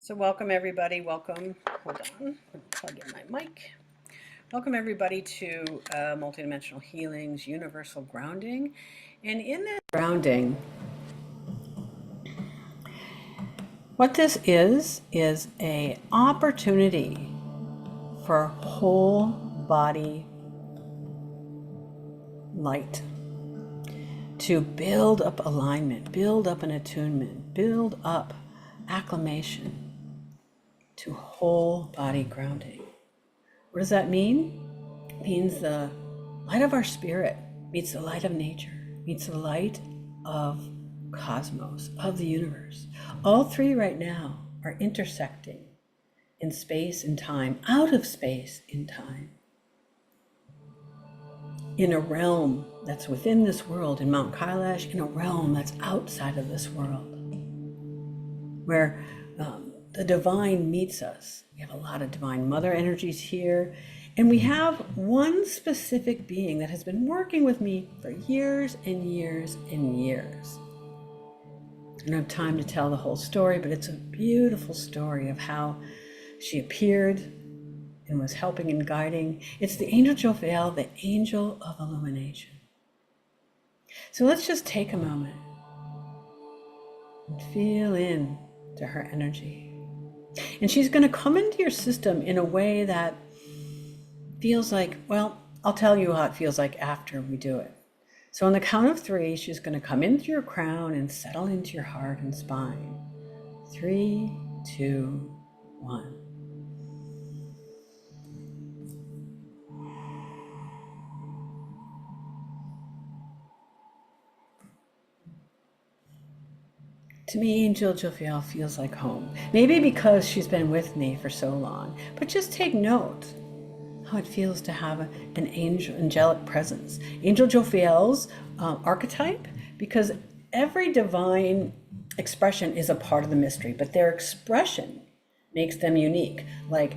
So welcome everybody, welcome, hold on, plug in my mic. Welcome everybody to Multidimensional Healings, Universal Grounding. And in this grounding, what this is a opportunity for whole body light to build up alignment, build up an attunement, build up acclimation to whole body grounding. What does that mean? It means the light of our spirit meets the light of nature, meets the light of cosmos, of the universe. All three right now are intersecting in space and time, out of space in time, in a realm that's within this world, in Mount Kailash, in a realm that's outside of this world, where the divine meets us. We have a lot of divine mother energies here. And we have one specific being that has been working with me for years and years and years. I don't have time to tell the whole story, but it's a beautiful story of how she appeared and was helping and guiding. It's the Angel Jophiel, the angel of illumination. So let's just take a moment and feel in to her energy. And she's going to come into your system in a way that feels like, well, I'll tell you how it feels like after we do it. So on the count of 3, she's going to come in through your crown and settle into your heart and spine. 3, 2, 1. To me, Angel Jophiel feels like home. Maybe because she's been with me for so long, but just take note how it feels to have an angelic presence. Angel Jophiel's archetype, because every divine expression is a part of the mystery, but their expression makes them unique. Like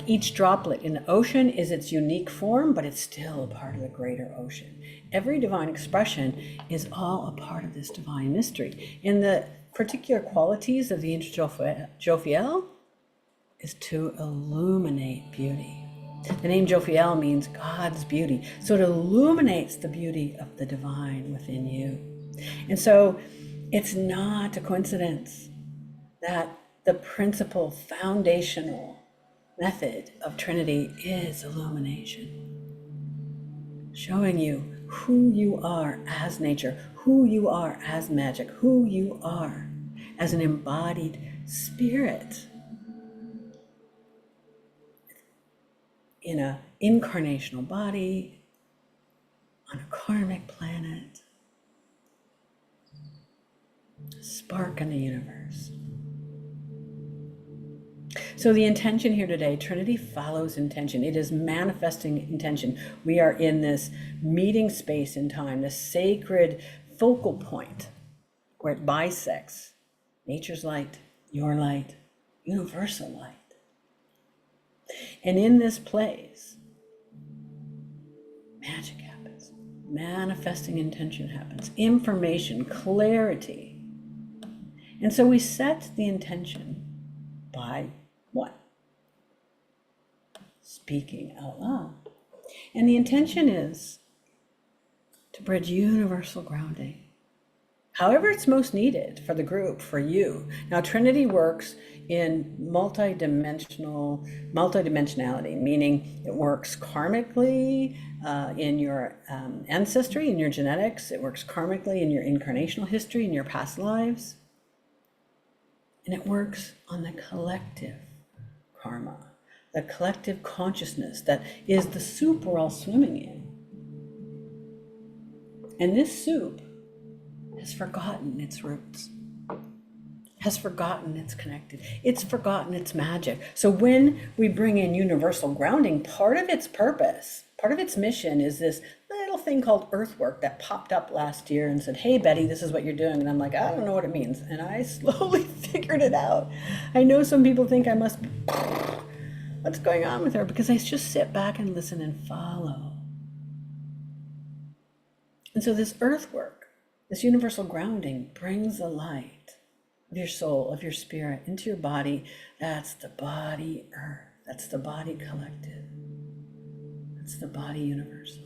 each droplet in the ocean is its unique form, but it's still a part of the greater ocean. Every divine expression is all a part of this divine mystery. And the particular qualities of the Angel Jophiel is to illuminate beauty. The name Jophiel means God's beauty. So it illuminates the beauty of the divine within you. And so it's not a coincidence that the principal foundational method of Trinity is illumination. Showing you who you are as nature, who you are as magic, who you are as an embodied spirit in an incarnational body, on a karmic planet, a spark in the universe. So the intention here today, Trinity follows intention. It is manifesting intention. We are in this meeting space in time, this sacred focal point where it bisects nature's light, your light, universal light. And in this place, magic happens, manifesting intention happens, information, clarity. And so we set the intention by what? Speaking out loud. And the intention is to bridge universal grounding, however it's most needed for the group, for you. Now, Trinity works in multidimensionality, meaning it works karmically in your ancestry, in your genetics. It works karmically in your incarnational history, in your past lives. And it works on the collective karma, the collective consciousness that is the soup we're all swimming in. And this soup has forgotten its roots, has forgotten it's connected, it's forgotten its magic. So when we bring in universal grounding, part of its purpose, part of its mission is this little thing called earthwork that popped up last year and said, hey, Betty, this is what you're doing. And I'm like, I don't know what it means. And I slowly figured it out. I know some people think I must, what's going on with her? Because I just sit back and listen and follow. And so this earthwork, this universal grounding brings the light of your soul, of your spirit, into your body. That's the body earth. That's the body collective. That's the body universal.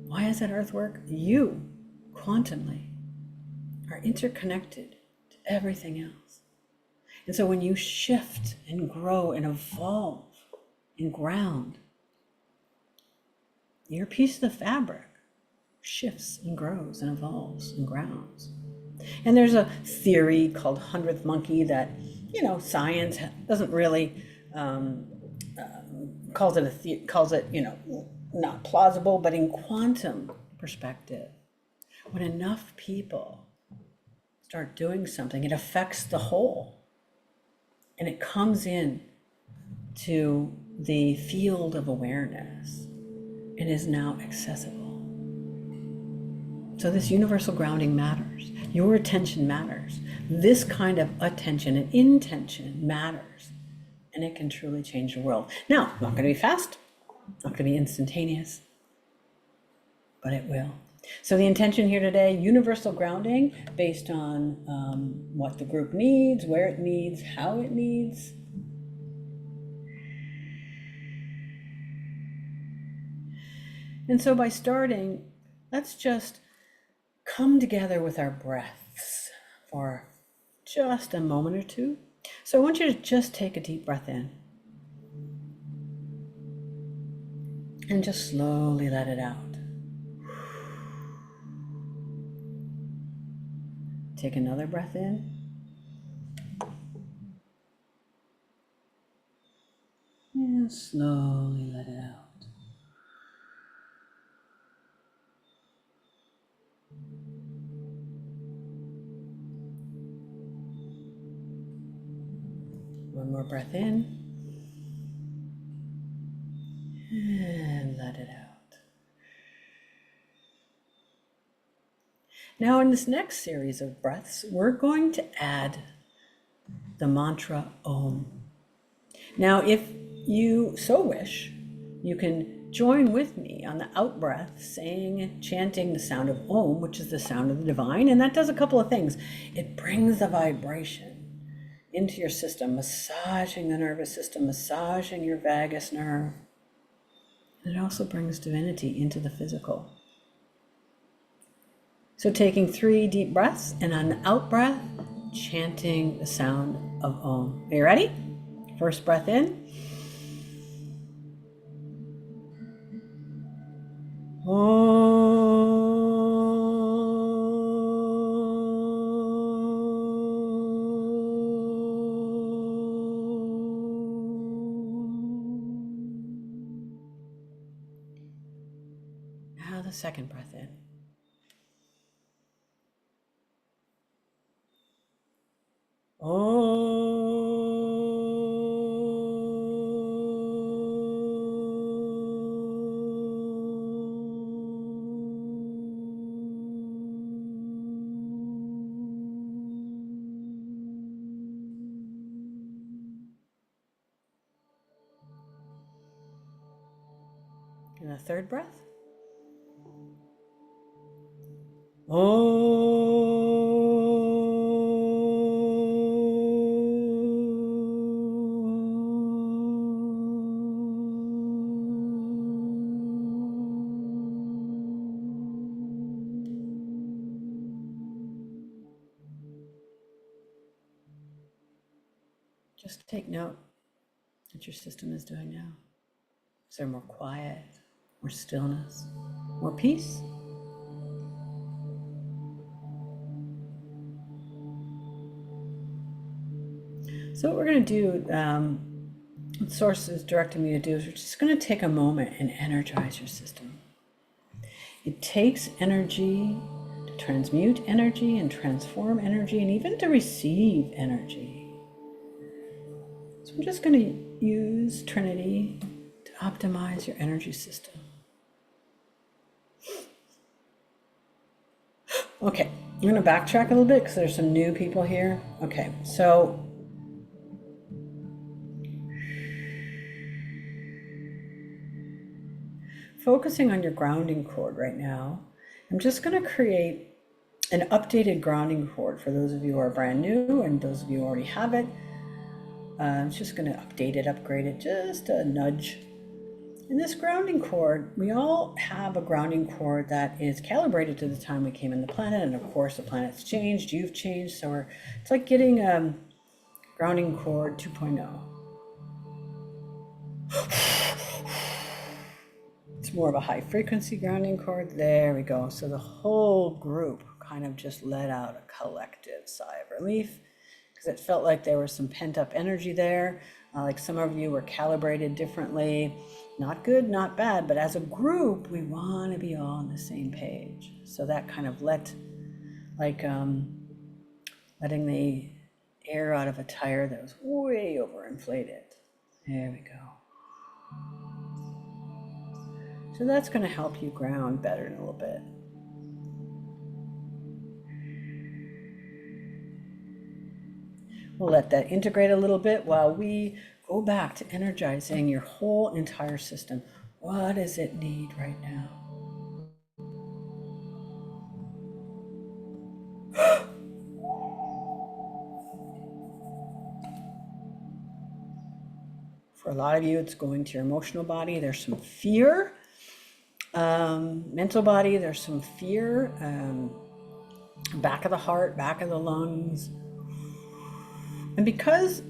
Why does that earth work? You, quantumly, are interconnected to everything else. And so when you shift and grow and evolve and ground, your piece of the fabric shifts and grows and evolves and grounds. And there's a theory called 100th monkey that, science doesn't really calls it not plausible, but in quantum perspective, when enough people start doing something, it affects the whole, and it comes in to the field of awareness and is now accessible. So this universal grounding matters. Your attention matters. This kind of attention and intention matters. And it can truly change the world. Now, not going to be fast, not going to be instantaneous, but it will. So the intention here today, universal grounding based on what the group needs, where it needs, how it needs. And so by starting, let's just come together with our breaths for just a moment or two. So I want you to just take a deep breath in and just slowly let it out. Take another breath in. And slowly let it out. One more breath in. And let it out. Now in this next series of breaths, we're going to add the mantra Om. Now, if you so wish, you can join with me on the out breath, chanting the sound of Om, which is the sound of the divine, and that does a couple of things. It brings the vibration into your system, massaging the nervous system, massaging your vagus nerve. And it also brings divinity into the physical. So taking 3 deep breaths, and on the out breath, chanting the sound of Om. Are you ready? First breath in. Om. Now the second breath in. And a third breath. Just take note what your system is doing now. Is there more quiet, more stillness, more peace? So what we're going to do, what Source is directing me to do, is we're just going to take a moment and energize your system. It takes energy to transmute energy and transform energy and even to receive energy. So we're just going to use Trinity to optimize your energy system. Okay, I'm going to backtrack a little bit because there's some new people here. Okay, so focusing on your grounding cord right now, I'm just going to create an updated grounding cord for those of you who are brand new, and those of you who already have it. I'm just going to update it, upgrade it, just a nudge. In this grounding cord, we all have a grounding cord that is calibrated to the time we came in the planet, and of course the planet's changed, you've changed, so it's like getting grounding cord 2.0. It's more of a high frequency grounding cord. There we go. So the whole group kind of just let out a collective sigh of relief, because it felt like there was some pent up energy there. Like some of you were calibrated differently. Not good, not bad, but as a group, we want to be all on the same page. So that kind of letting the air out of a tire that was way overinflated. There we go. So that's going to help you ground better in a little bit. We'll let that integrate a little bit while we go back to energizing your whole entire system. What does it need right now? For a lot of you, it's going to your emotional body. There's some fear. Mental body, there's some fear. Back of the heart, back of the lungs. And because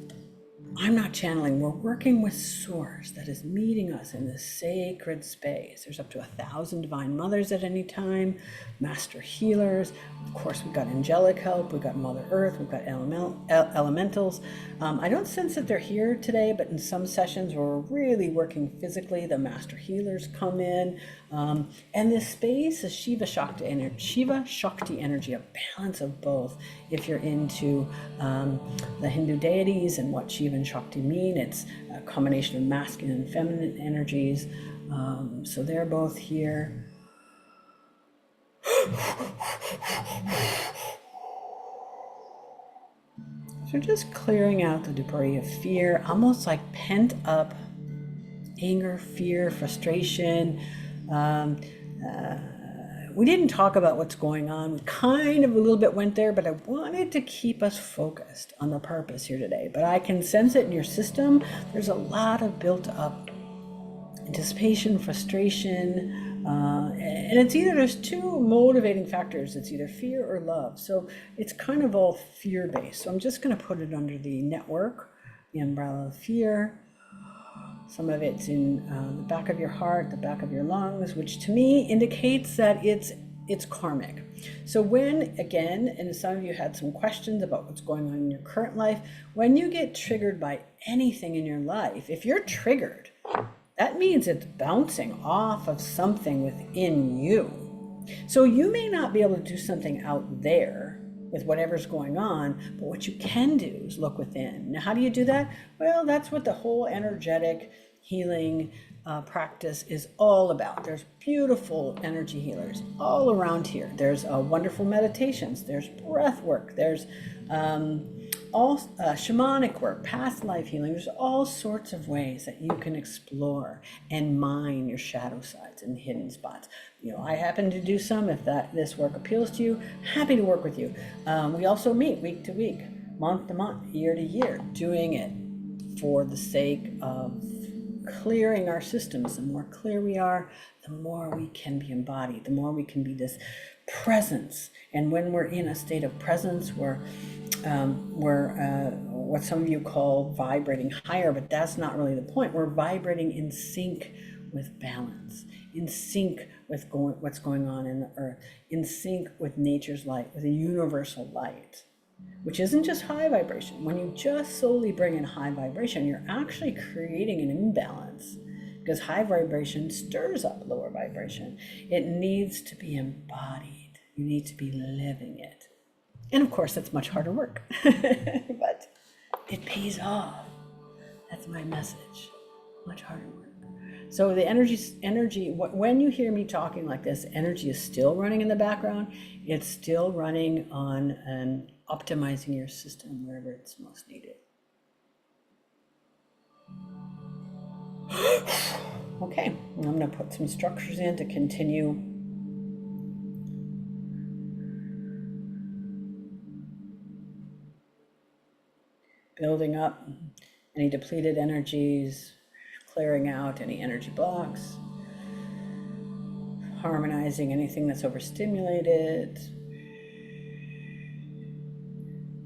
I'm not channeling, we're working with Source that is meeting us in this sacred space. There's up to 1,000 divine mothers at any time, master healers. Of course, we've got angelic help, we've got Mother Earth, we've got elementals. I don't sense that they're here today, but in some sessions where we're really working physically, the master healers come in. And this space is Shiva Shakti energy, a balance of both. If you're into the Hindu deities and what Shiva and Shakti mean, it's a combination of masculine and feminine energies. So they're both here. So just clearing out the debris of fear, almost like pent up anger, fear, frustration. We didn't talk about what's going on. We kind of a little bit went there, but I wanted to keep us focused on the purpose here today. But I can sense it in your system. There's a lot of built up anticipation, frustration, and it's either, there's two motivating factors. It's either fear or love. So it's kind of all fear-based. So I'm just going to put it under the network, the umbrella of fear. Some of it's in the back of your heart, the back of your lungs, which to me indicates that it's karmic. So when, again, and some of you had some questions about what's going on in your current life, when you get triggered by anything in your life, if you're triggered, that means it's bouncing off of something within you. So you may not be able to do something out there with whatever's going on, but what you can do is look within. Now, how do you do that? Well, that's what the whole energetic healing practice is all about. There's beautiful energy healers all around here. There's wonderful meditations, there's breath work, there's all shamanic work, past life healing. There's all sorts of ways that you can explore and mine your shadow sides and hidden spots. You know, I happen to do some. If this work appeals to you, happy to work with you. We also meet week to week, month to month, year to year, doing it for the sake of clearing our systems. The more clear we are, the more we can be embodied, the more we can be this presence. And when we're in a state of presence, we're what some of you call vibrating higher, but that's not really the point. We're vibrating in sync with balance, in sync with what's going on in the earth, in sync with nature's light, with a universal light, which isn't just high vibration. When you just solely bring in high vibration, you're actually creating an imbalance, because high vibration stirs up lower vibration. It needs to be embodied. You need to be living it. And of course, that's much harder work, but it pays off. That's my message. Much harder work. So the energy, when you hear me talking like this, energy is still running in the background. It's still running on optimizing your system wherever it's most needed. Okay, I'm going to put some structures in to continue building up any depleted energies, clearing out any energy blocks, harmonizing anything that's overstimulated.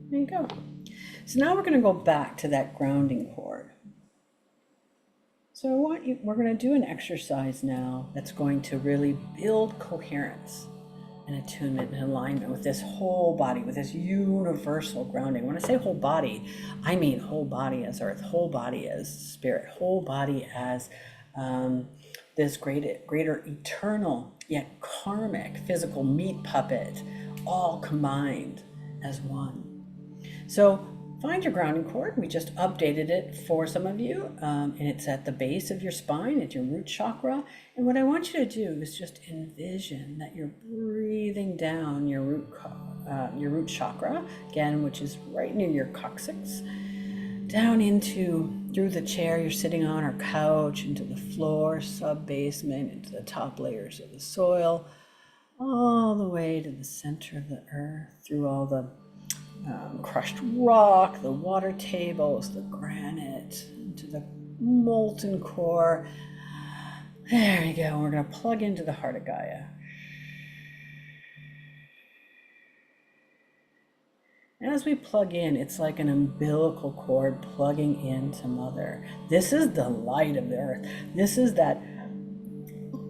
There you go. So now we're going to go back to that grounding cord. So we're going to do an exercise now that's going to really build coherence and attunement and alignment with this whole body, with this universal grounding. When I say whole body, I mean whole body as earth, whole body as spirit, whole body as this greater eternal yet karmic physical meat puppet, all combined as one. So find your grounding cord. We just updated it for some of you, and it's at the base of your spine, at your root chakra. And what I want you to do is just envision that you're breathing down your root chakra, again, which is right near your coccyx, down through the chair you're sitting on or couch, into the floor, sub-basement, into the top layers of the soil, all the way to the center of the earth, through all the crushed rock, the water tables, the granite, into the molten core. There you go. We're going to plug into the heart of Gaia. And as we plug in, it's like an umbilical cord plugging into Mother. This is the light of the earth. This is that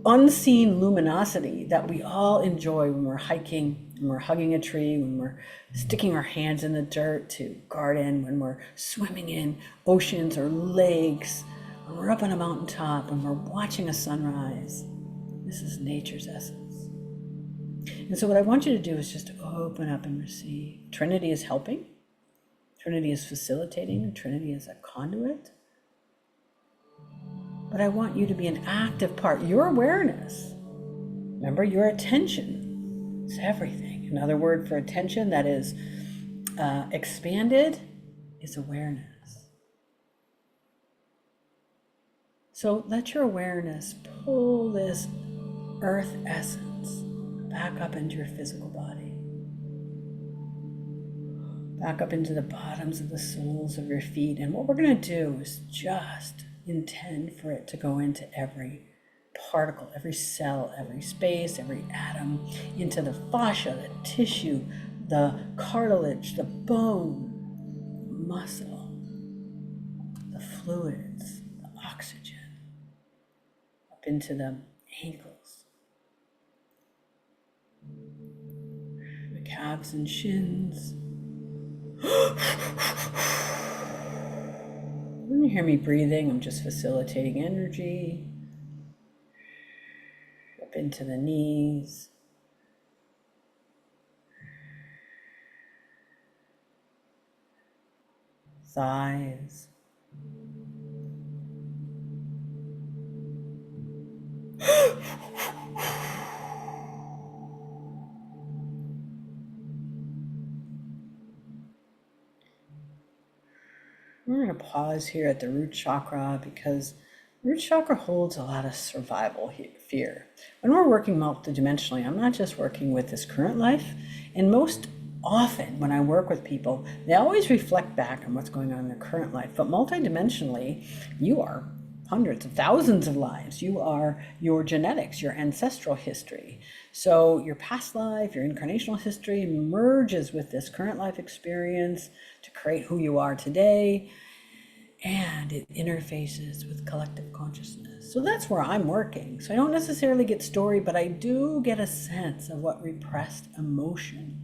unseen luminosity that we all enjoy when we're hiking, when we're hugging a tree, when we're sticking our hands in the dirt to garden, when we're swimming in oceans or lakes, when we're up on a mountaintop, when we're watching a sunrise. This is nature's essence. And so what I want you to do is just open up and receive. Trinity is helping. Trinity is facilitating. Trinity is a conduit. But I want you to be an active part. Your awareness, remember, your attention is everything. Another word for attention that is expanded is awareness. So let your awareness pull this earth essence back up into your physical body, back up into the bottoms of the soles of your feet. And what we're going to do is just intend for it to go into every particle, every cell, every space, every atom, into the fascia, the tissue, the cartilage, the bone, the muscle, the fluids, the oxygen, up into the ankles, the calves and shins. When you hear me breathing, I'm just facilitating energy up into the knees, thighs, we're going to pause here at the root chakra because root chakra holds a lot of survival fear. When we're working multidimensionally, I'm not just working with this current life. And most often when I work with people, they always reflect back on what's going on in their current life. But multidimensionally, you are hundreds of thousands of lives. You are your genetics, your ancestral history. So your past life, your incarnational history merges with this current life experience to create who you are today. And it interfaces with collective consciousness. So that's where I'm working. So I don't necessarily get story, but I do get a sense of what repressed emotion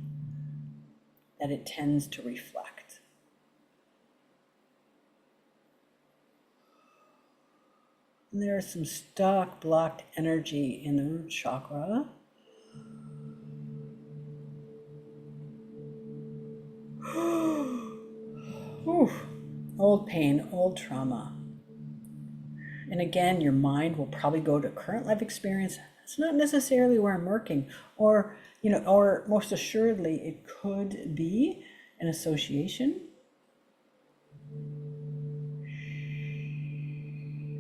that it tends to reflect. And there's some stuck, blocked energy in the root chakra. Old pain, old trauma. And again, your mind will probably go to current life experience. It's not necessarily where I'm working, or most assuredly, it could be an association.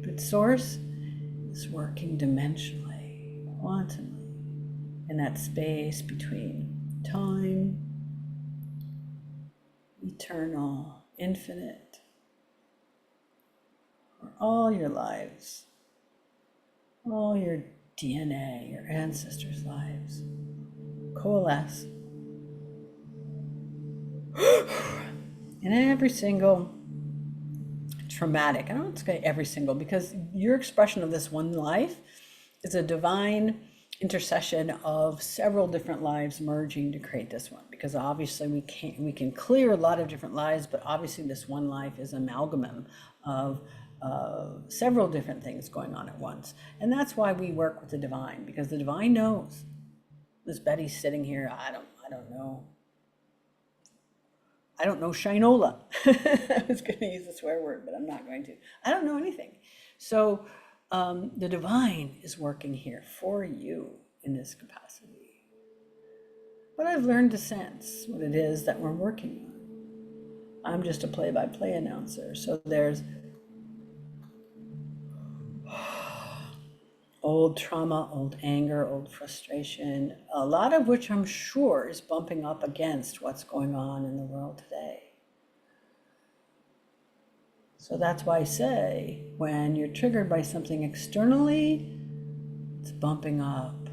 But Source is working dimensionally, quantumly, in that space between time, eternal, infinite, for all your lives, all your DNA, your ancestors' lives, coalesce. And every single traumatic, I don't want to say every single, because your expression of this one life is a divine intercession of several different lives merging to create this one, because obviously we can clear a lot of different lives, but obviously this one life is an amalgam of several different things going on at once. And that's why we work with the divine, because the divine knows. As Betty's sitting here, I don't know Shinola. I was going to use a swear word, but I'm not going to. I don't know anything. So the divine is working here for you in this capacity. But I've learned to sense what it is that we're working on. I'm just a play-by-play announcer. So there's old trauma, old anger, old frustration, a lot of which I'm sure is bumping up against what's going on in the world today. So that's why I say, when you're triggered by something externally, it's bumping up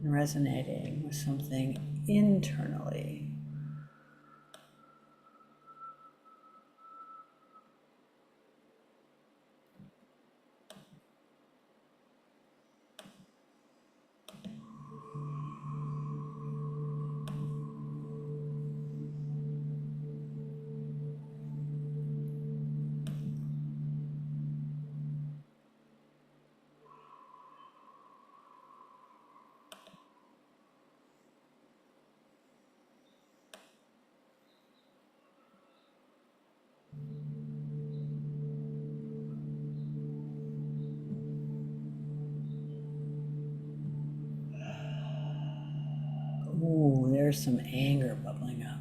and resonating with something internally. Ooh, there's some anger bubbling up.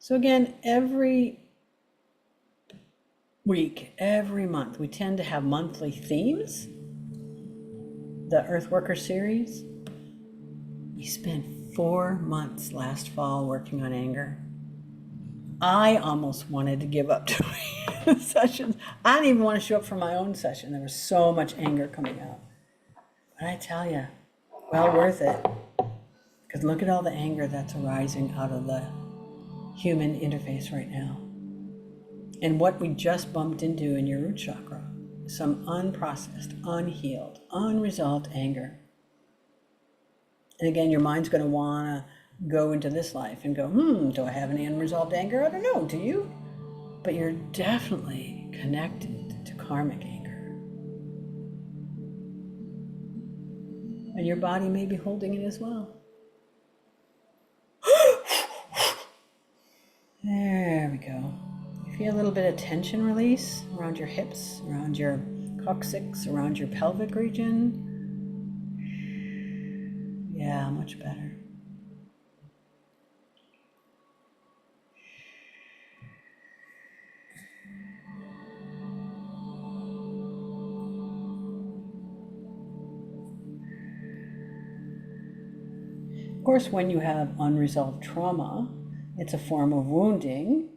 So again, every week, every month, we tend to have monthly themes. The Earthworker series, we spent 4 months last fall working on anger. I almost wanted to give up doing sessions. I didn't even want to show up for my own session. There was so much anger coming out. But I tell you, well worth it. Because look at all the anger that's arising out of the human interface right now. And what we just bumped into in your root chakra, some unprocessed, unhealed, unresolved anger. And again, your mind's going to want to go into this life and go, do I have any unresolved anger? I don't know, do you? But you're definitely connected to karmic anger. And your body may be holding it as well. There we go. You feel a little bit of tension release around your hips, around your coccyx, around your pelvic region. Yeah, much better. Of course, when you have unresolved trauma, it's a form of wounding,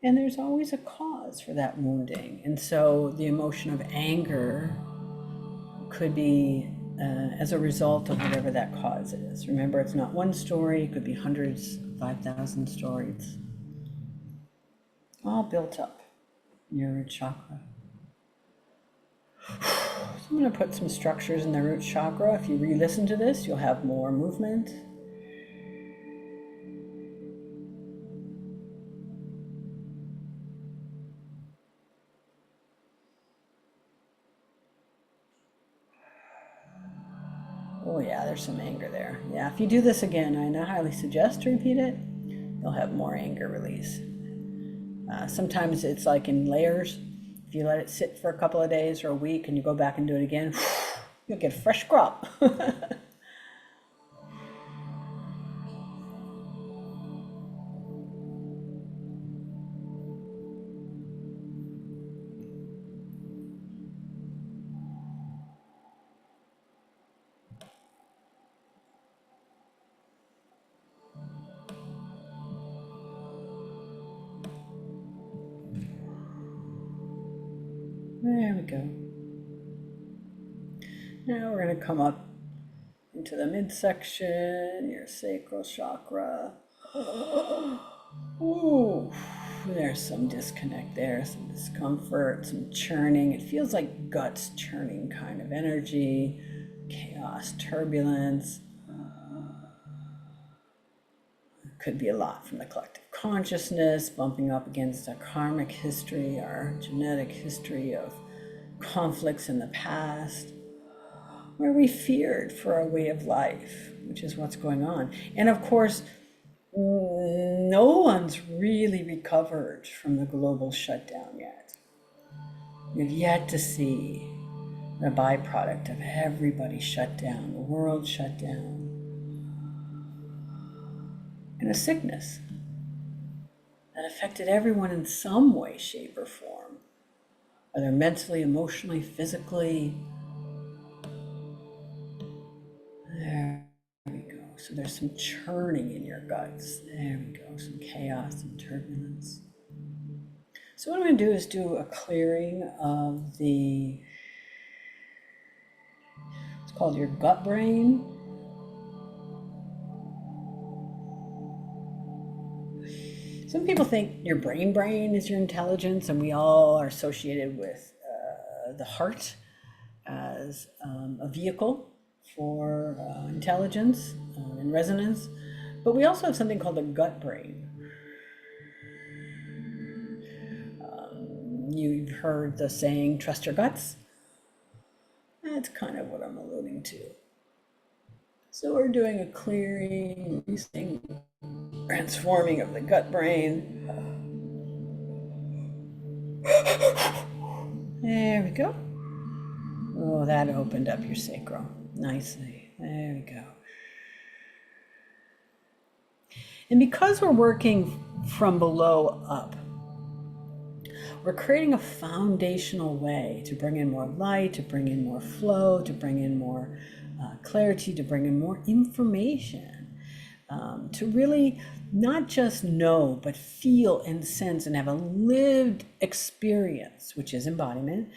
and there's always a cause for that wounding. And so the emotion of anger could be as a result of whatever that cause is. Remember, it's not one story, it could be hundreds, 5,000 stories, all built up in your root chakra. So I'm going to put some structures in the root chakra. If you re-listen to this, you'll have more movement. Oh yeah, there's some anger there. Yeah, if you do this again, I highly suggest to repeat it. You'll have more anger release. Sometimes it's like in layers. If you let it sit for a couple of days or a week and you go back and do it again, you'll get a fresh crop. There we go. Now we're going to come up into the midsection, your sacral chakra. Ooh, there's some disconnect there, some discomfort, some churning. It feels like guts churning kind of energy, chaos, turbulence. It could be a lot from the collective consciousness, bumping up against our karmic history, our genetic history of conflicts in the past, where we feared for our way of life, which is what's going on. And of course, no one's really recovered from the global shutdown yet. We've yet to see the byproduct of everybody shut down, the world shut down, and a sickness that affected everyone in some way, shape, or form, whether mentally, emotionally, physically. There we go. So there's some churning in your guts. There we go. Some chaos and turbulence. So what I'm going to do is do a clearing of it's called your gut brain. Some people think your brain is your intelligence, and we all are associated with the heart as a vehicle for intelligence and resonance. But we also have something called the gut brain. You've heard the saying, trust your guts. That's kind of what I'm alluding to. So we're doing a clearing, transforming of the gut brain. There we go. Oh, that opened up your sacral nicely. There we go. And because we're working from below up, we're creating a foundational way to bring in more light, to bring in more flow, to bring in more clarity, to bring in more information, to really not just know, but feel and sense and have a lived experience, which is embodiment,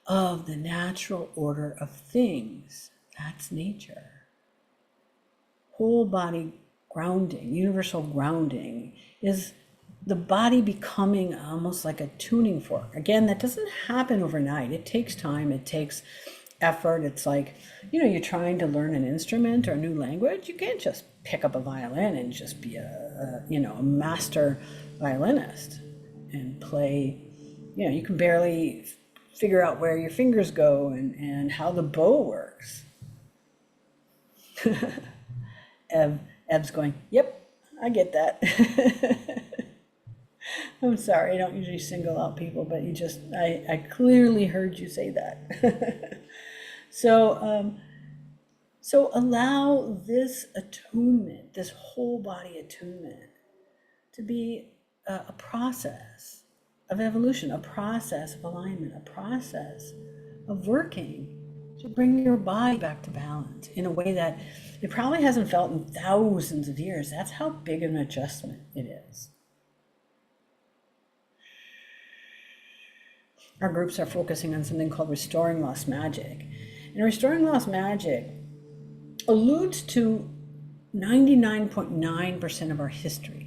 of the natural order of things. That's nature. Whole body grounding, universal grounding, is the body becoming almost like a tuning fork. Again, that doesn't happen overnight. It takes time, it takes effort. It's like, you're trying to learn an instrument or a new language. You can't just pick up a violin and just be a master violinist and play. You can barely figure out where your fingers go and how the bow works. Ev's going, yep, I get that. I'm sorry, I don't usually single out people, but I clearly heard you say that. So allow this attunement, this whole body attunement, to be a process of evolution, a process of alignment, a process of working to bring your body back to balance in a way that it probably hasn't felt in thousands of years. That's how big an adjustment it is. Our groups are focusing on something called restoring lost magic. And restoring lost magic alludes to 99.9% of our history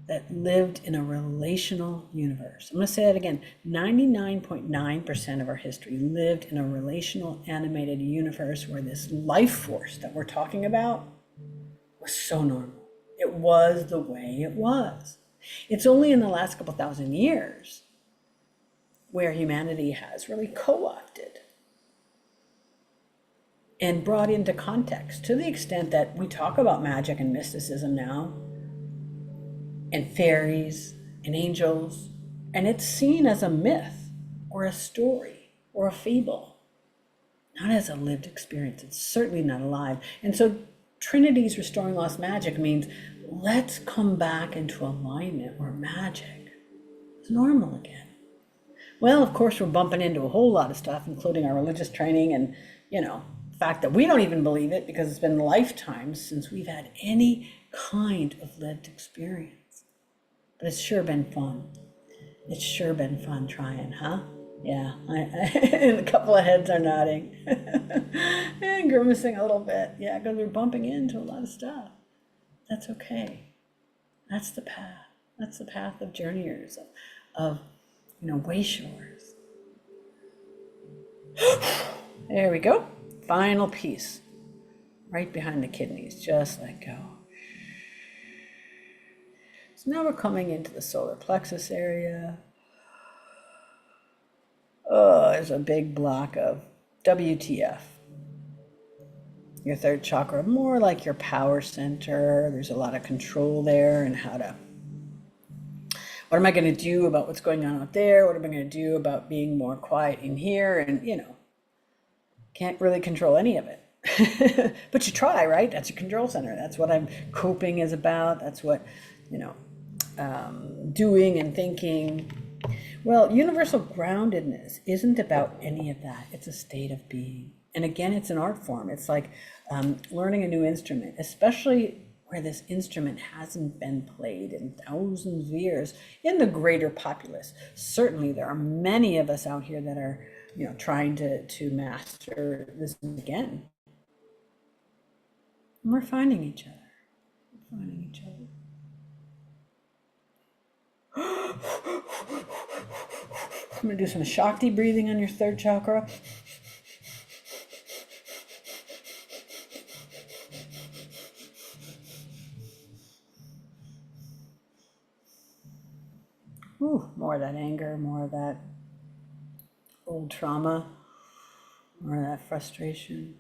that lived in a relational universe. I'm going to say that again. 99.9% of our history lived in a relational, animated universe where this life force that we're talking about was so normal. It was the way it was. It's only in the last couple thousand years where humanity has really co-opted and brought into context, to the extent that we talk about magic and mysticism now, and fairies and angels, and it's seen as a myth or a story or a fable, not as a lived experience. It's certainly not alive. And so Trinity's restoring lost magic means let's come back into alignment where magic is normal again. Well, of course, we're bumping into a whole lot of stuff, including our religious training and, the fact that we don't even believe it because it's been lifetimes since we've had any kind of lived experience. But it's sure been fun. It's sure been fun trying, huh? Yeah, a couple of heads are nodding and grimacing a little bit. Yeah, because we're bumping into a lot of stuff. That's okay. That's the path. That's the path of journeyers, of wayshowers. There we go. Final piece. Right behind the kidneys. Just let go. So now we're coming into the solar plexus area. Oh, there's a big block of WTF. Your third chakra, more like your power center. There's a lot of control there and what am I going to do about what's going on out there? What am I going to do about being more quiet in here? And, can't really control any of it. But you try, right? That's your control center. That's what I'm coping is about. That's what, doing and thinking. Well, universal groundedness isn't about any of that. It's a state of being. And again, it's an art form. It's like learning a new instrument, especially where this instrument hasn't been played in thousands of years in the greater populace. Certainly, there are many of us out here that are, trying to master this again. And we're finding each other. We're finding each other. I'm going to do some Shakti breathing on your third chakra. Ooh, more of that anger, more of that old trauma, more of that frustration.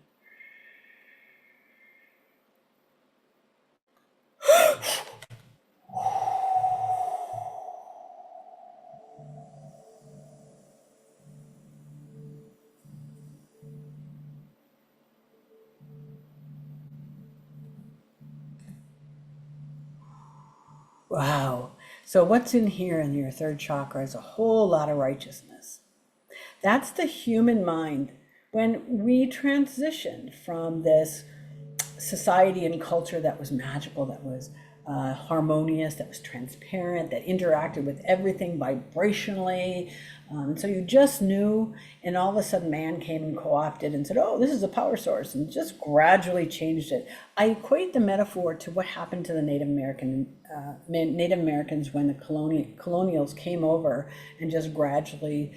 Wow. So what's in here in your third chakra is a whole lot of righteousness. That's the human mind. When we transitioned from this society and culture that was magical, that was harmonious, that was transparent, that interacted with everything vibrationally. So you just knew, and all of a sudden man came and co-opted and said, oh, this is a power source, and just gradually changed it. I equate the metaphor to what happened to the Native Americans when the colonials came over and just gradually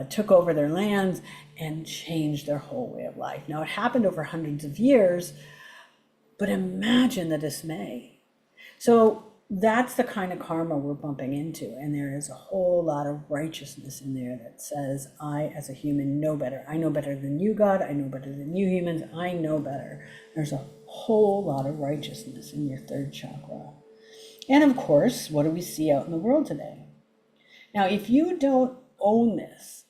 took over their lands and changed their whole way of life. Now, it happened over hundreds of years, but imagine the dismay. So that's the kind of karma we're bumping into. And there is a whole lot of righteousness in there that says, I, as a human, know better. I know better than you, God. I know better than you humans. I know better. There's a whole lot of righteousness in your third chakra. And of course, what do we see out in the world today? Now, if you don't own this,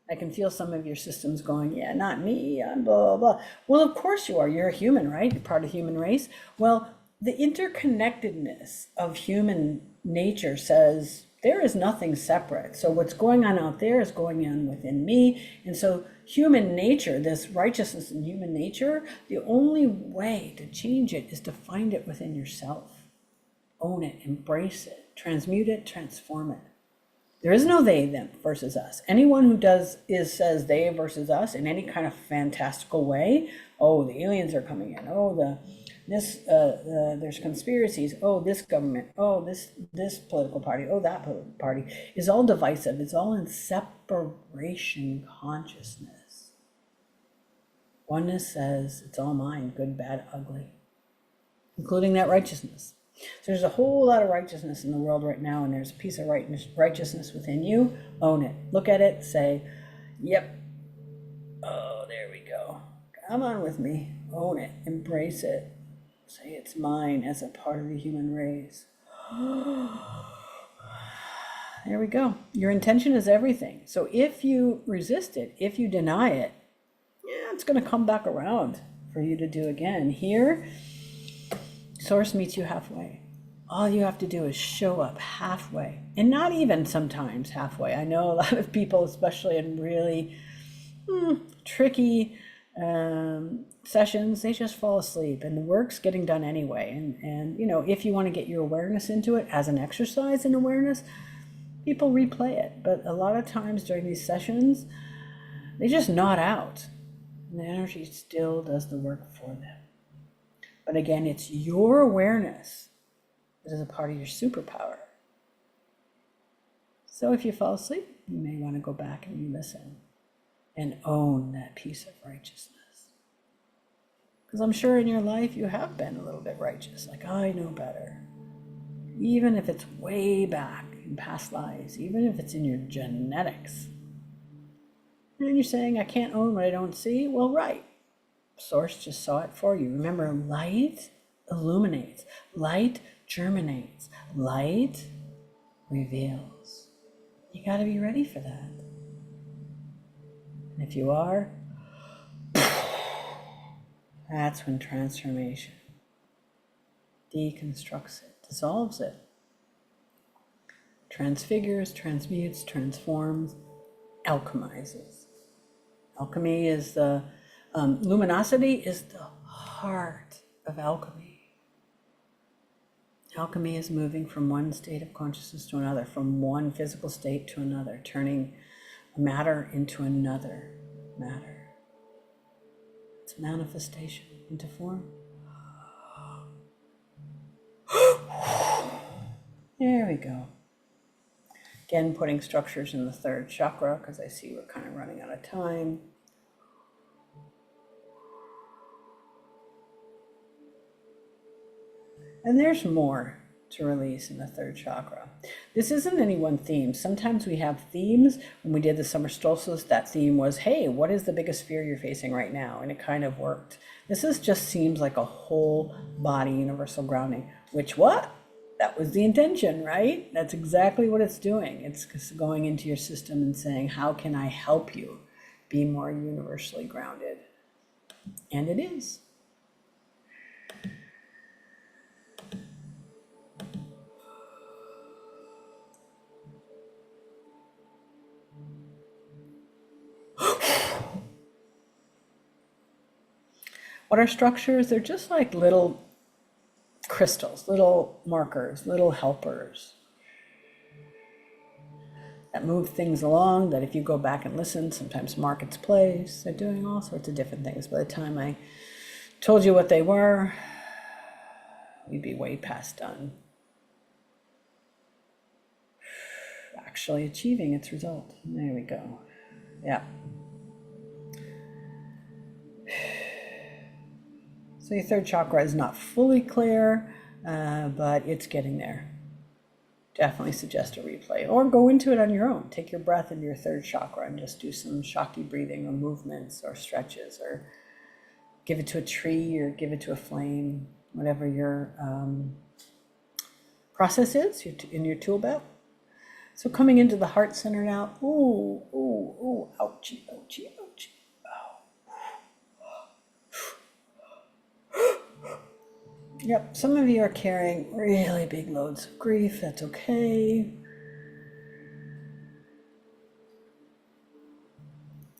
I can feel some of your systems going, yeah, not me, I'm blah, blah, blah. Well, of course you are. You're a human, right? You're part of the human race. Well, the interconnectedness of human nature says there is nothing separate. So what's going on out there is going on within me. And so human nature, this righteousness in human nature, the only way to change it is to find it within yourself. Own it, embrace it, transmute it, transform it. There is no they, them versus us. Anyone who says they versus us in any kind of fantastical way. Oh, the aliens are coming in. Oh, there's conspiracies. Oh, this government. Oh, this political party. Oh, that political party is all divisive. It's all in separation consciousness. Oneness says it's all mine, good, bad, ugly, including that righteousness. So there's a whole lot of righteousness in the world right now, and there's a piece of righteousness within you. Own it. Look at it. Say, yep. Oh, there we go. Come on with me. Own it. Embrace it. Say it's mine as a part of the human race. There we go. Your intention is everything. So if you resist it, if you deny it, yeah, it's going to come back around for you to do again. Here, Source meets you halfway. All you have to do is show up halfway, and not even sometimes halfway. I know a lot of people, especially in really tricky sessions, they just fall asleep, and the work's getting done anyway. And if you want to get your awareness into it as an exercise in awareness, People replay it, but a lot of times during these sessions, they just nod out. And the energy still does the work for them. But again, it's your awareness that is a part of your superpower. So if you fall asleep, you may want to go back and listen and own that piece of righteousness. Because I'm sure in your life you have been a little bit righteous, like, I know better. Even if it's way back in past lives, even if it's in your genetics. And you're saying, I can't own what I don't see? Well, right. Source just saw it for you. Remember, light illuminates, light germinates, light reveals. You got to be ready for that. And if you are, that's when transformation deconstructs it, dissolves it, transfigures, transmutes, transforms, alchemizes. Alchemy is the luminosity is the heart of alchemy. Alchemy is moving from one state of consciousness to another, from one physical state to another, turning matter into another matter. It's manifestation into form. There we go. Again, putting structures in the third chakra, because I see we're kind of running out of time. And there's more to release in the third chakra. This isn't any one theme. Sometimes we have themes. When we did the summer solstice, that theme was, hey, what is the biggest fear you're facing right now? And it kind of worked. This just seems like a whole body universal grounding, which what? That was the intention, right? That's exactly what it's doing. It's going into your system and saying, how can I help you be more universally grounded? And it is. What are structures? They're just like little crystals, little markers, little helpers that move things along, that if you go back and listen, sometimes mark its place. They're doing all sorts of different things. By the time I told you what they were, we'd be way past done actually achieving its result. There we go. Yeah. So your third chakra is not fully clear, but it's getting there. Definitely suggest a replay, or go into it on your own. Take your breath into your third chakra and just do some Shakti breathing or movements or stretches, or give it to a tree or give it to a flame, whatever your process is in your tool belt. So coming into the heart center now. Ooh, ooh, ooh, ouchie, ouchie, ouchie. Yep, some of you are carrying really big loads of grief. That's okay.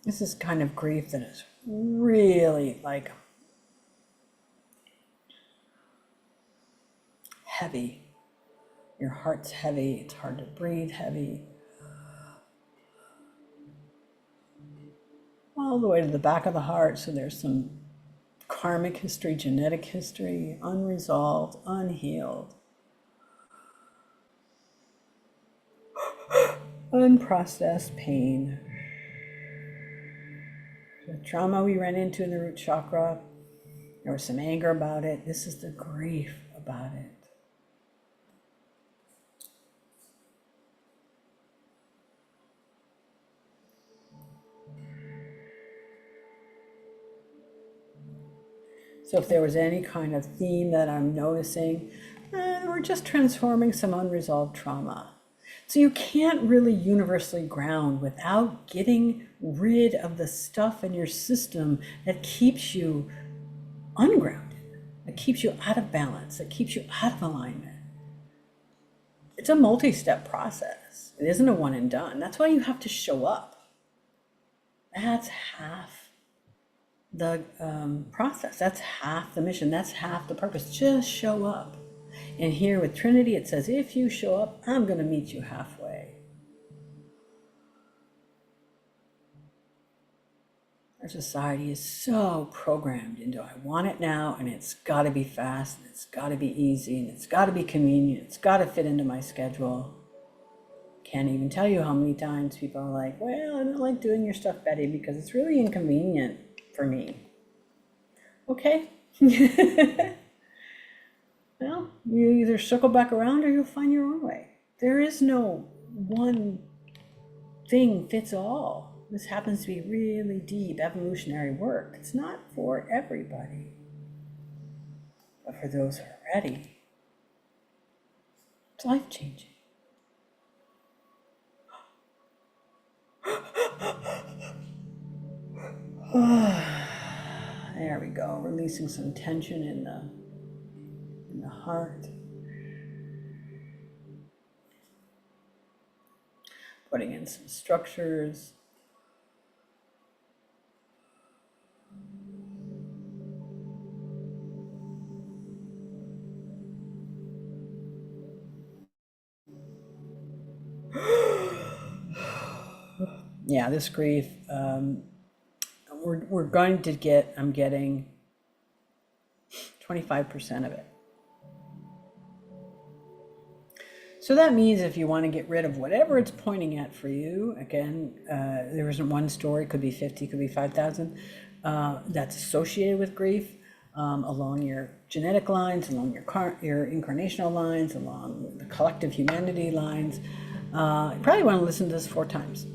This is kind of grief that is really like heavy. Your heart's heavy. It's hard to breathe heavy. All the way to the back of the heart. So there's some karmic history, genetic history, unresolved, unhealed, unprocessed pain. The trauma we ran into in the root chakra, there was some anger about it. This is the grief about it. So if there was any kind of theme that I'm noticing, we're just transforming some unresolved trauma. So you can't really universally ground without getting rid of the stuff in your system that keeps you ungrounded, that keeps you out of balance, that keeps you out of alignment. It's a multi-step process. It isn't a one and done. That's why you have to show up. That's half the process. That's half the mission. That's half the purpose. Just show up. And here with Trinity, it says, if you show up, I'm going to meet you halfway. Our society is so programmed into, I want it now, and it's got to be fast, and it's got to be easy, and it's got to be convenient, it's got to fit into my schedule. Can't even tell you how many times people are like, well, I don't like doing your stuff, Betty, because it's really inconvenient for me. Okay. Well, you either circle back around or you'll find your own way. There is no one thing fits all. This happens to be really deep evolutionary work. It's not for everybody, but for those who are ready, it's life-changing. There we go, releasing some tension in the heart. Putting in some structures. Yeah, this grief, we're going to get, I'm getting 25% of it. So that means if you want to get rid of whatever it's pointing at for you, again, there isn't one story, could be 50, could be 5,000, that's associated with grief, along your genetic lines, along your incarnational lines, along the collective humanity lines. You probably want to listen to this 4 times,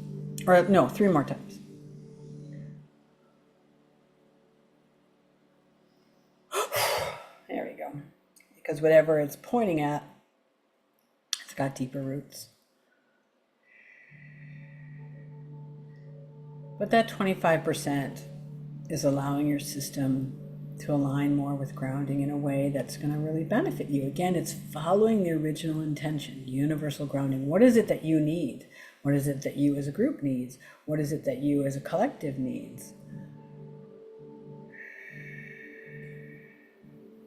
or no, 3 more times. There we go. Because whatever it's pointing at, it's got deeper roots. But that 25% is allowing your system to align more with grounding in a way that's going to really benefit you. Again, it's following the original intention, universal grounding. What is it that you need? What is it that you as a group needs? What is it that you as a collective needs?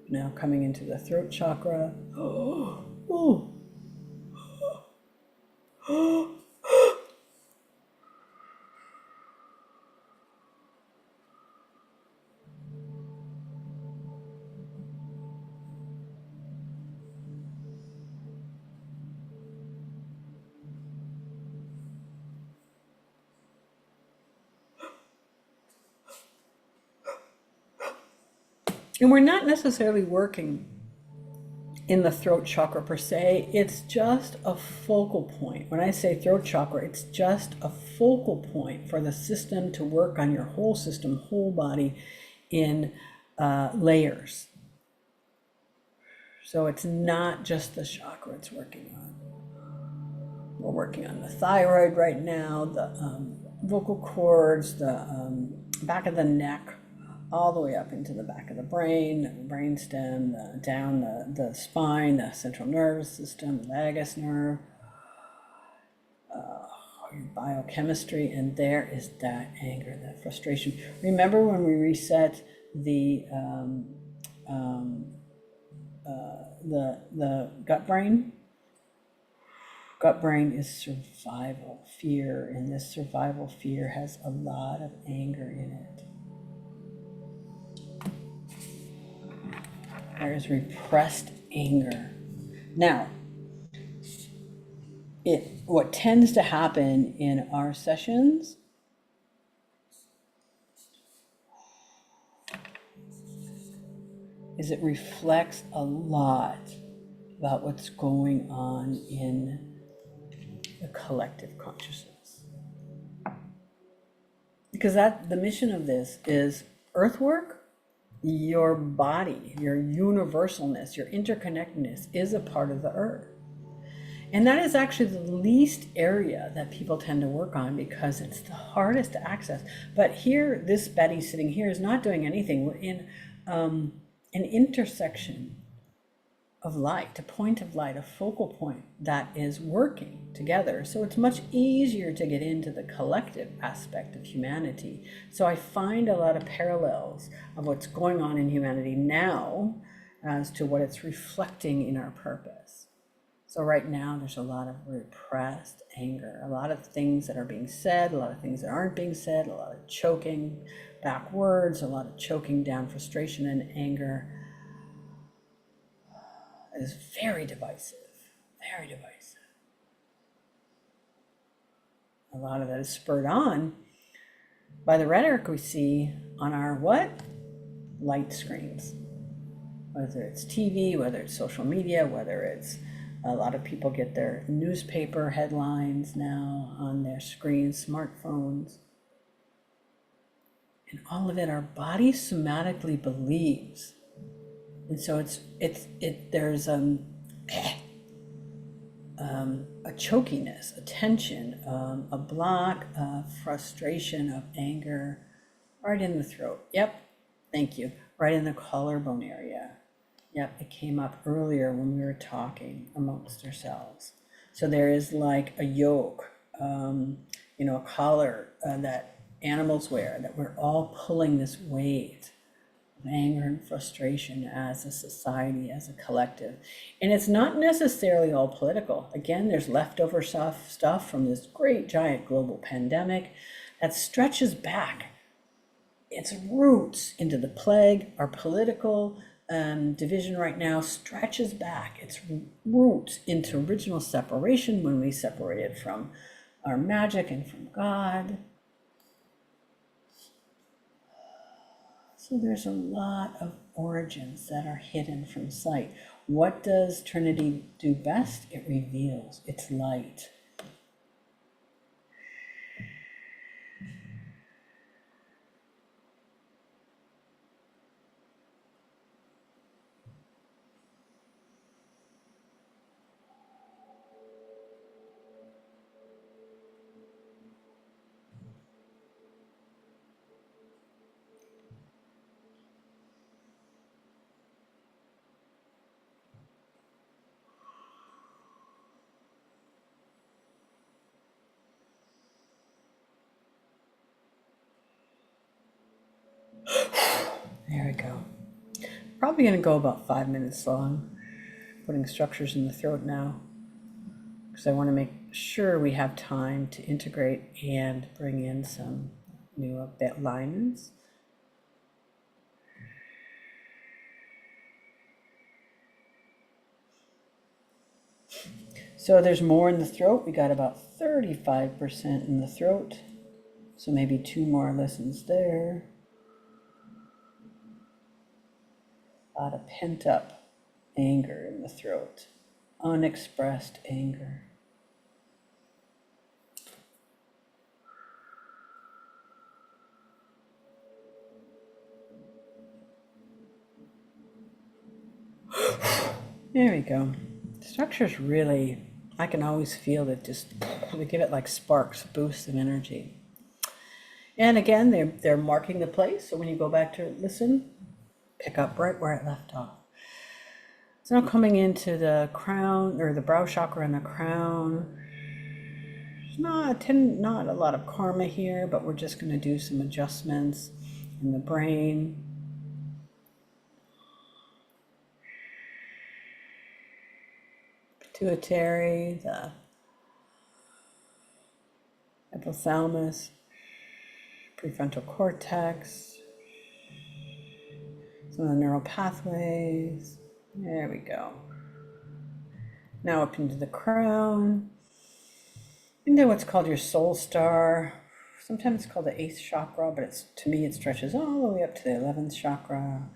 Now coming into the throat chakra. And we're not necessarily working in the throat chakra per se, it's just a focal point. When I say throat chakra, it's just a focal point for the system to work on your whole system, whole body in layers. So it's not just the chakra it's working on. We're working on the thyroid right now, the vocal cords, the back of the neck, all the way up into the back of the brain, brainstem, down the spine, the central nervous system, the vagus nerve, your biochemistry, and there is that anger, that frustration. Remember when we reset the gut brain? Gut brain is survival fear, and this survival fear has a lot of anger in it. There is repressed anger. Now, what tends to happen in our sessions is it reflects a lot about what's going on in the collective consciousness. Because the mission of this is earthwork. Your body, your universalness, your interconnectedness is a part of the earth. And that is actually the least area that people tend to work on because it's the hardest to access. But here, this Betty sitting here is not doing anything. We're in an intersection of light, a point of light, a focal point that is working together. So it's much easier to get into the collective aspect of humanity. So I find a lot of parallels of what's going on in humanity now as to what it's reflecting in our purpose. So right now there's a lot of repressed anger, a lot of things that are being said, a lot of things that aren't being said, a lot of choking, back words, a lot of choking down frustration and anger. It is very divisive, very divisive. A lot of that is spurred on by the rhetoric we see on our what? Light screens. Whether it's TV, whether it's social media, whether it's a lot of people get their newspaper headlines now on their screens, smartphones. And all of it our body somatically believes. And so there's a chokiness, a tension, a block, a frustration, of anger, right in the throat. Yep, thank you. Right in the collarbone area. Yep, it came up earlier when we were talking amongst ourselves. So there is like a yoke, a collar that animals wear, that we're all pulling this weight of anger and frustration as a society, as a collective. And it's not necessarily all political. Again, there's leftover stuff from this great giant global pandemic that stretches back its roots into the plague. Our political division right now stretches back its roots into original separation, when we separated from our magic and from God. So there's a lot of origins that are hidden from sight. What does Trinity do best? It reveals its light. There we go. Probably going to go about 5 minutes long, putting structures in the throat now, because I want to make sure we have time to integrate and bring in some new alignments. So there's more in the throat. We got about 35% in the throat. So maybe 2 more listens there. A lot of pent up anger in the throat, unexpressed anger. There we go. Structure's really, I can always feel that, just we give it like sparks, boosts of energy. And again, they're marking the place. So when you go back to listen, pick up right where it left off. So now coming into the crown, or the brow chakra and the crown. There's not a lot of karma here, but we're just going to do some adjustments in the brain. Pituitary, the hypothalamus, prefrontal cortex, some of the neural pathways. There we go. Now up into the crown, into what's called your soul star. Sometimes it's called the 8th chakra, but to me it stretches all the way up to the 11th chakra.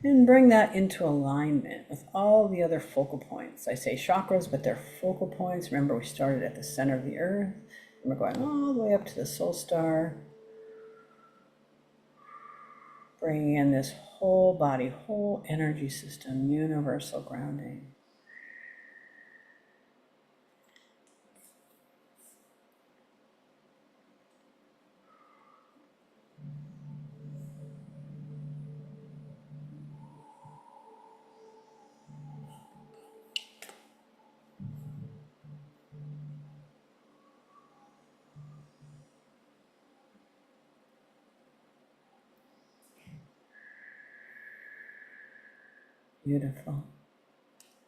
And bring that into alignment with all the other focal points. I say chakras, but they're focal points. Remember, we started at the center of the earth, and we're going all the way up to the soul star. Bringing in this whole body, whole energy system, universal grounding. Beautiful.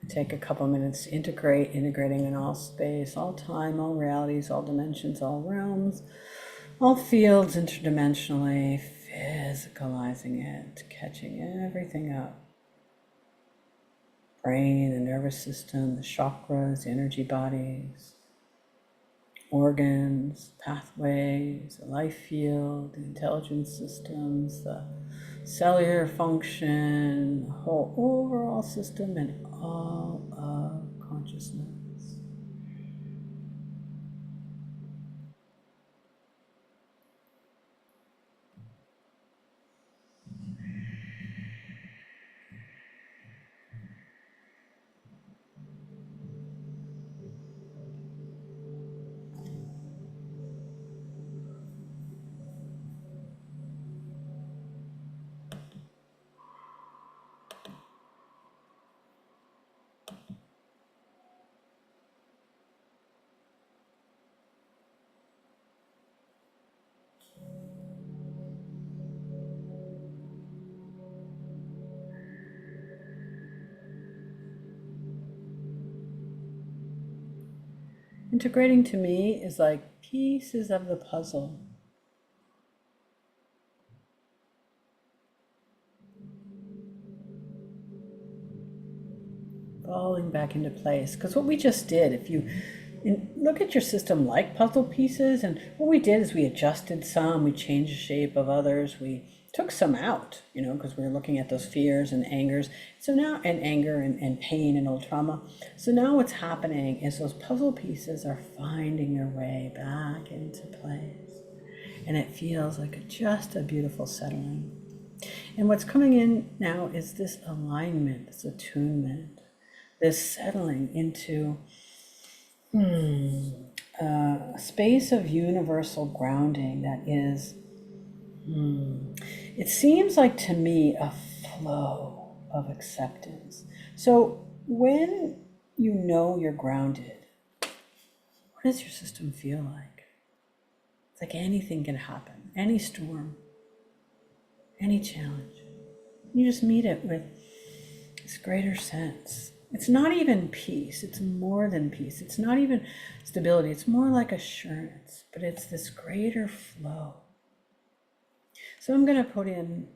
Take a couple minutes to integrating in all space, all time, all realities, all dimensions, all realms, All fields interdimensionally, physicalizing it, catching everything up. Brain, the nervous system, the chakras, the energy bodies, organs, pathways, the life field, the intelligence systems, the cellular function, the whole overall system, and all of consciousness. Integrating to me is like pieces of the puzzle. Falling back into place. Because what we just did, if you look at your system like puzzle pieces, and what we did is we adjusted some, we changed the shape of others, we took some out, because we were looking at those fears and angers. So now, and anger and pain and old trauma. So now what's happening is those puzzle pieces are finding their way back into place. And it feels like just a beautiful settling. And what's coming in now is this alignment, this attunement, this settling into a space of universal grounding that is, it seems like to me a flow of acceptance. So when you know you're grounded, what does your system feel like? It's like anything can happen, any storm, any challenge. You just meet it with this greater sense. It's not even peace. It's more than peace. It's not even stability. It's more like assurance, but it's this greater flow. So I'm going to put in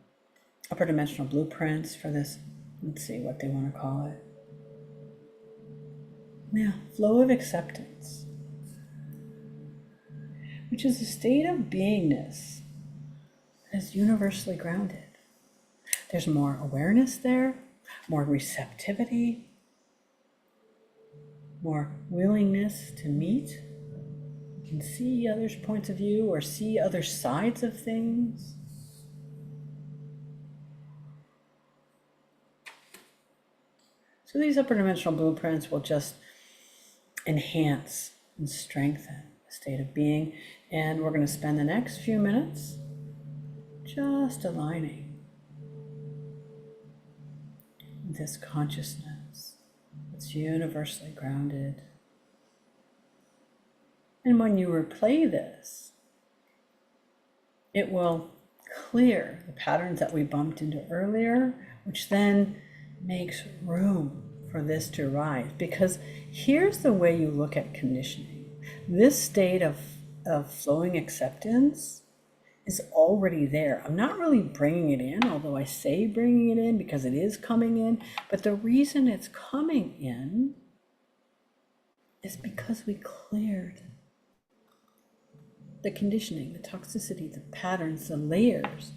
upper dimensional blueprints for this. Let's see what they want to call it. Yeah, flow of acceptance, which is a state of beingness that is universally grounded. There's more awareness there, more receptivity, more willingness to meet. You can see others' points of view or see other sides of things. So these upper dimensional blueprints will just enhance and strengthen the state of being. And we're going to spend the next few minutes just aligning with this consciousness that's universally grounded. And when you replay this, it will clear the patterns that we bumped into earlier, which then makes room for this to arise. Because here's the way you look at conditioning. This state of flowing acceptance is already there. I'm not really bringing it in, although I say bringing it in because it is coming in. But the reason it's coming in is because we cleared the conditioning, the toxicity, the patterns, the layers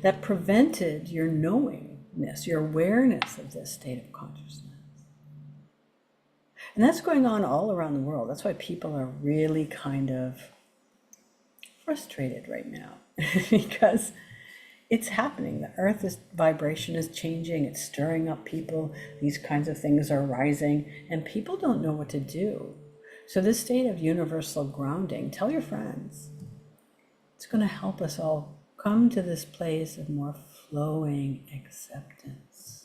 that prevented your knowingness, your awareness of this state of consciousness. And that's going on all around the world. That's why people are really kind of frustrated right now because it's happening. The earth's vibration is changing. It's stirring up people. These kinds of things are rising and people don't know what to do. So this state of universal grounding, tell your friends, it's going to help us all come to this place of more flowing acceptance.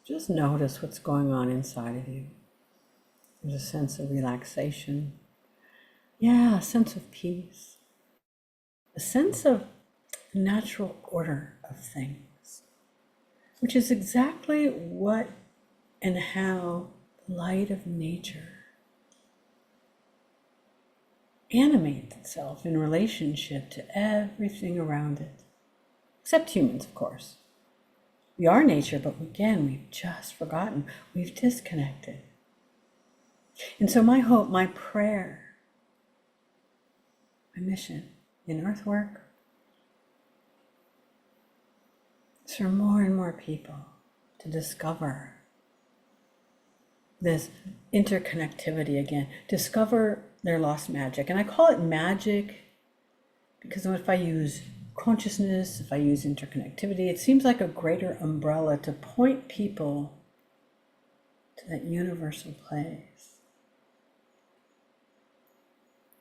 Just notice what's going on inside of you. There's a sense of relaxation. Yeah, a sense of peace. A sense of natural order of things, which is exactly what and how the light of nature animates itself in relationship to everything around it, except humans, of course. We are nature, but again, we've just forgotten. We've disconnected. And so my hope, my prayer, my mission in earthwork is for more and more people to discover this interconnectivity again, discover their lost magic. And I call it magic because if I use consciousness, if I use interconnectivity, it seems like a greater umbrella to point people to that universal place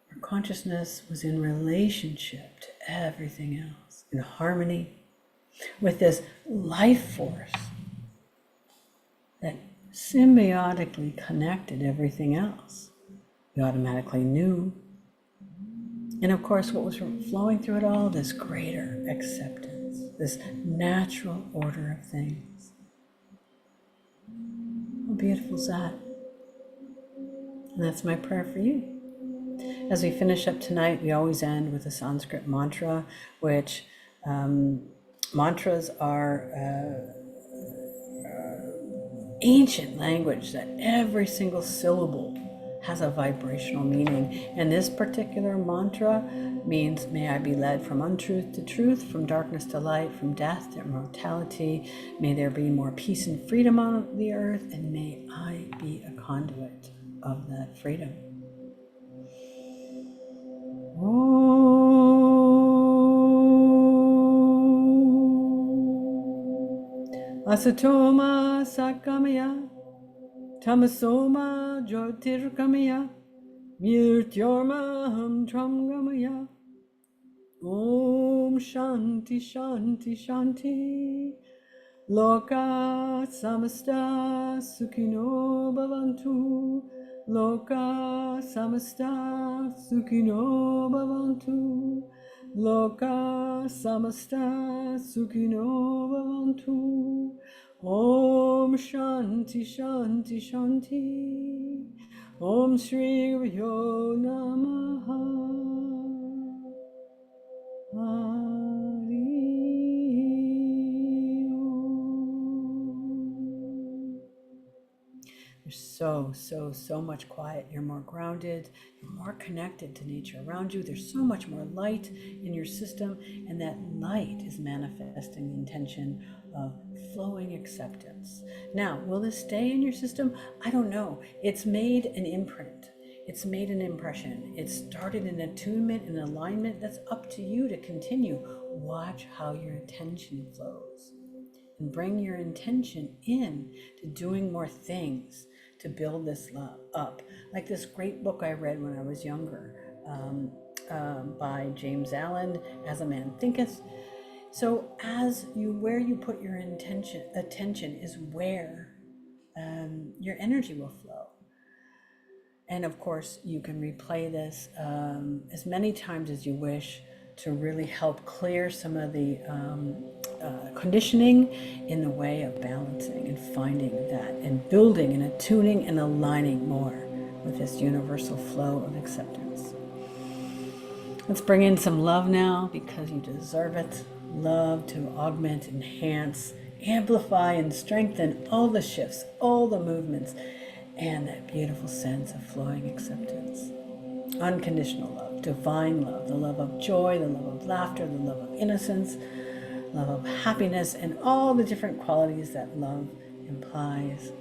where consciousness was in relationship to everything else, in harmony with this life force that symbiotically connected everything else. We automatically knew. And of course, what was flowing through it all? This greater acceptance, this natural order of things. How beautiful is that? And that's my prayer for you. As we finish up tonight, we always end with a Sanskrit mantra, which mantras are ancient language that every single syllable has a vibrational meaning. And this particular mantra means, may I be led from untruth to truth, from darkness to light, from death to immortality. May there be more peace and freedom on the earth, and may I be a conduit of that freedom. Asatoma sakamaya, tamasoma jyotirgamaya, mrityormaham tramgamaya. Om Shanti Shanti Shanti. Loka samasta sukhino bhavantu. Loka samasta sukhino bhavantu. Loka samasta sukhino bhavantu. Om Shanti Shanti Shanti. Om Shri Guryo Namaha. There's so much quiet. You're more grounded. You're more connected to nature around you. There's so much more light in your system, and that light is manifesting the intention of flowing acceptance. Now, will this stay in your system? I don't know. It's made an imprint. It's made an impression. It started in attunement and alignment. That's up to you to continue. Watch how your attention flows and bring your intention in to doing more things to build this love up. Like this great book I read when I was younger by James Allen, As a Man Thinketh. So where you put your attention is where your energy will flow. And of course, you can replay this as many times as you wish to really help clear some of the conditioning in the way of balancing and finding that and building and attuning and aligning more with this universal flow of acceptance. Let's bring in some love now, because you deserve it. Love to augment, enhance, amplify, and strengthen all the shifts, all the movements, and that beautiful sense of flowing acceptance. Unconditional love, divine love, the love of joy, the love of laughter, the love of innocence, love of happiness, and all the different qualities that love implies.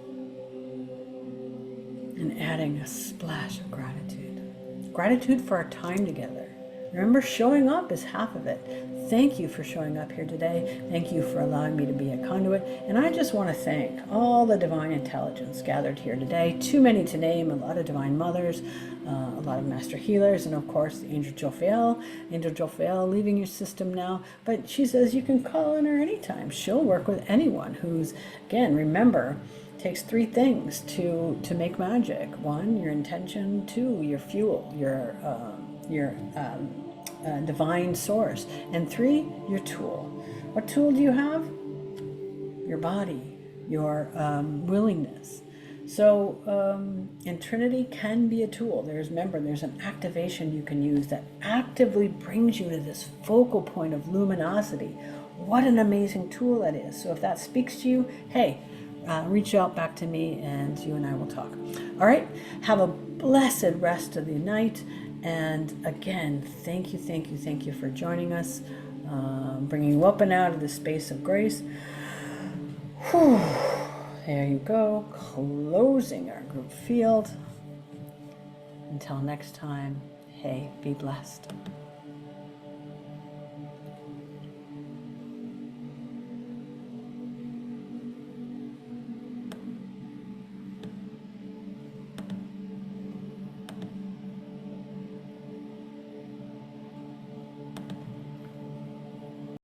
And adding a splash of gratitude. Gratitude for our time together. Remember, showing up is half of it. Thank you for showing up here today. Thank you for allowing me to be a conduit. And I just want to thank all the divine intelligence gathered here today. Too many to name, a lot of divine mothers, a lot of master healers, and of course, Angel Jophiel. Angel Jophiel leaving your system now. But she says you can call on her anytime. She'll work with anyone who's, again, remember, takes three things to make magic. One, your intention. Two, your fuel, your divine source. And three, your tool. What tool do you have? Your body, your willingness. So, and Trinity can be a tool. There's an activation you can use that actively brings you to this focal point of luminosity. What an amazing tool that is. So if that speaks to you, hey, reach out back to me and you and I will talk. All right, have a blessed rest of the night. And again, thank you for joining us, bringing you up and out of the space of grace. Whew. There you go, closing our group field. Until next time, hey, be blessed.